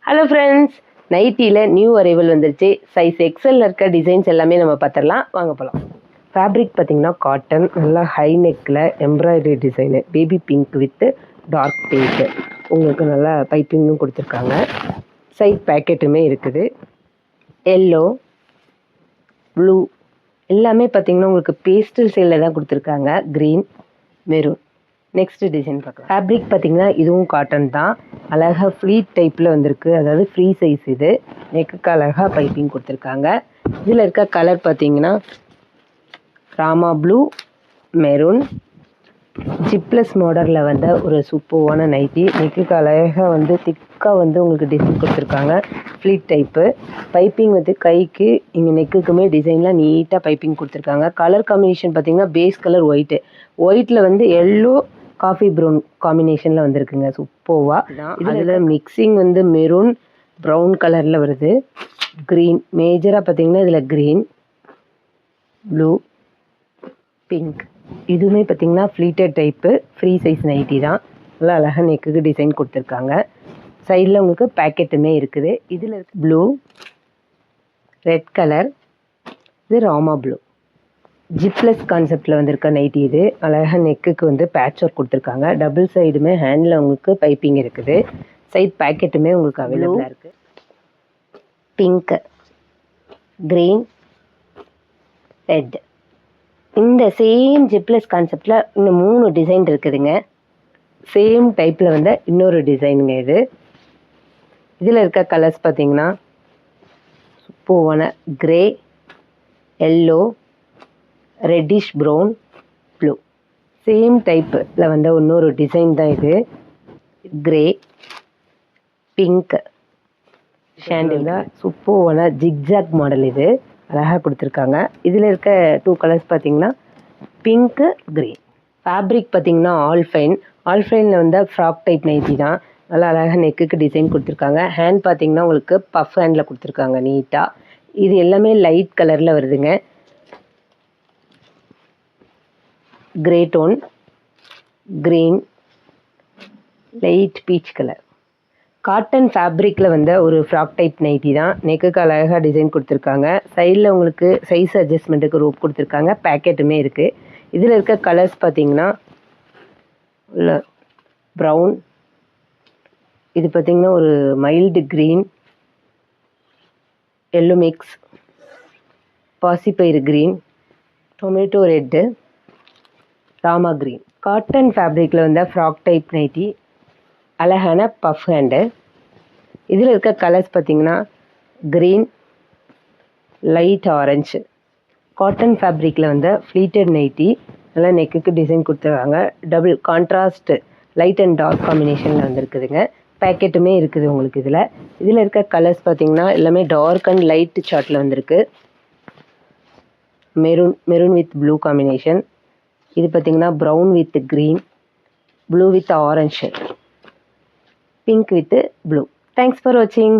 Hello friends, நைட்டியில் new arrival வந்துருச்சு. Size எக்ஸலில் இருக்க designs எல்லாமே நம்ம பார்த்துடலாம், வாங்க போகலாம். ஃபேப்ரிக் பார்த்திங்கன்னா காட்டன், நல்லா ஹை நெக்கில் embroidery design, baby pink with dark pink, உங்களுக்கு நல்லா பைப்பிங்கும் கொடுத்துருக்காங்க. சைட் பேக்கெட்டுமே இருக்குது. எல்லோ, ப்ளூ எல்லாமே பார்த்திங்கன்னா உங்களுக்கு பேஸ்டல் சைடில் தான் கொடுத்துருக்காங்க. Green, maroon. நெக்ஸ்ட் டிசைன் பார்க்கலாம். ஃபேப்ரிக் பார்த்திங்கன்னா இதுவும் காட்டன் தான். அழகாக ஃப்ளீட் டைப்பில் வந்திருக்கு, அதாவது ஃப்ரீ சைஸ். இது நெக்குக்கு அழகாக பைப்பிங் கொடுத்துருக்காங்க. இதில் இருக்க கலர் பார்த்திங்கன்னா ராமா ப்ளூ, மெரூன், ஜிப்லஸ் மாடலில் வந்த ஒரு சூப்பர்வான நைட்டி. நெக்குக்கு அழகாக வந்து திக்காக வந்து உங்களுக்கு டிசைன் கொடுத்துருக்காங்க. ஃப்ளீட் டைப்பு பைப்பிங் வந்து கைக்கு இங்கே நெக்குக்குமே டிசைன்லாம் நீட்டாக பைப்பிங் கொடுத்துருக்காங்க. கலர் காம்பினேஷன் பார்த்திங்கன்னா பேஸ் கலர் ஒயிட்டில் வந்து எல்லோ காஃபி ப்ரௌன் காம்பினேஷனில் வந்திருக்குங்க. சூப்பர்வாக இதில் மிக்சிங் வந்து மெரூன் ப்ரௌன் கலரில் வருது. க்ரீன் மேஜராக பார்த்திங்கன்னா இதில் க்ரீன், ப்ளூ, பிங்க். இதுவுமே பார்த்திங்கன்னா pleated type free size nightie தான். நல்லா அழகாக நெக்குக்கு டிசைன் கொடுத்துருக்காங்க. சைடில் உங்களுக்கு பேக்கெட்டுமே இருக்குது. இதில் ப்ளூ, ரெட் கலர், இது ராமா ப்ளூ. ஜிப்லஸ் கான்செப்டில் வந்திருக்க நைட்டி இது. அழகாக நெக்குக்கு வந்து பேட்ச் ஒர்க் கொடுத்துருக்காங்க. டபுள் சைடுமே ஹேண்டில் உங்களுக்கு பைப்பிங் இருக்குது. சைட் பேக்கெட்டுமே உங்களுக்கு அவைலபிளாக இருக்குது. Pink, green, red. இந்த சேம் ஜிப்லஸ் கான்செப்டில் இன்னும் 3 டிசைன் இருக்குதுங்க. சேம் டைப்பில் வந்த இன்னொரு டிசைனுங்க இது. இதில் இருக்க கலர்ஸ் பார்த்திங்கன்னா சூப்பர்வான grey, yellow, reddish brown, blue. Same டைப்பில் வந்த இன்னொரு டிசைன் தான் இது. க்ரே, பிங்க், ஷாண்டில் தான் சூப்பர்வான ஜிக்ஜாக் மாடல். இது அழகாக கொடுத்துருக்காங்க. இதில் இருக்க 2 கலர்ஸ் பார்த்திங்கன்னா பிங்க்கு, க்ரே. ஃபேப்ரிக் பார்த்திங்கன்னா ஆல்ஃபைனில் வந்த ஃப்ராக் டைப் நைட்டி தான். நல்லா அழகாக நெக்குக்கு டிசைன் கொடுத்துருக்காங்க. ஹேண்ட் பார்த்திங்கன்னா உங்களுக்கு பஃப் ஹேண்டில் கொடுத்துருக்காங்க நீட்டாக. இது எல்லாமே லைட் கலரில் வருதுங்க. Grey tone, green, light peach colour. Cotton ஃபேப்ரிக்கில் வந்த ஒரு ஃப்ராக் டைப் நைட்டி தான். நெக்குக்கு அழகாக டிசைன் கொடுத்துருக்காங்க. சைடில் உங்களுக்கு சைஸ் அட்ஜஸ்ட்மெண்ட்டுக்கு ரோப் கொடுத்துருக்காங்க. பேக்கெட்டுமே இருக்குது. இதில் இருக்க கலர்ஸ் பார்த்திங்கன்னா ப்ரௌன், இது பார்த்திங்கன்னா ஒரு மைல்டு க்ரீன், எல்லோ மிக்ஸ், பாசிப்பயிறு green, tomato red, Rama green. Cotton ஃபேப்ரிக்கில் வந்த ஃப்ராக் டைப் நைட்டி, அழகான பஃப் ஹேண்டு. இதில் இருக்க கலர்ஸ் பார்த்திங்கன்னா க்ரீன், லைட் ஆரஞ்சு. காட்டன் ஃபேப்ரிக்கில் வந்த ஃப்ளீட்டட் நைட்டி. நல்லா நெக்குக்கு டிசைன் கொடுத்துருக்காங்க. Double contrast light and dark காம்பினேஷனில் வந்துருக்குதுங்க. பேக்கெட்டுமே இருக்குது உங்களுக்கு. இதில் இருக்க கலர்ஸ் பார்த்திங்கன்னா எல்லாமே டார்க் அண்ட் லைட் சார்ட்டில் வந்திருக்கு. Maroon with blue combination. இது பார்த்திங்கன்னா brown with green, blue with orange, pink with blue. Thanks for வாட்சிங்.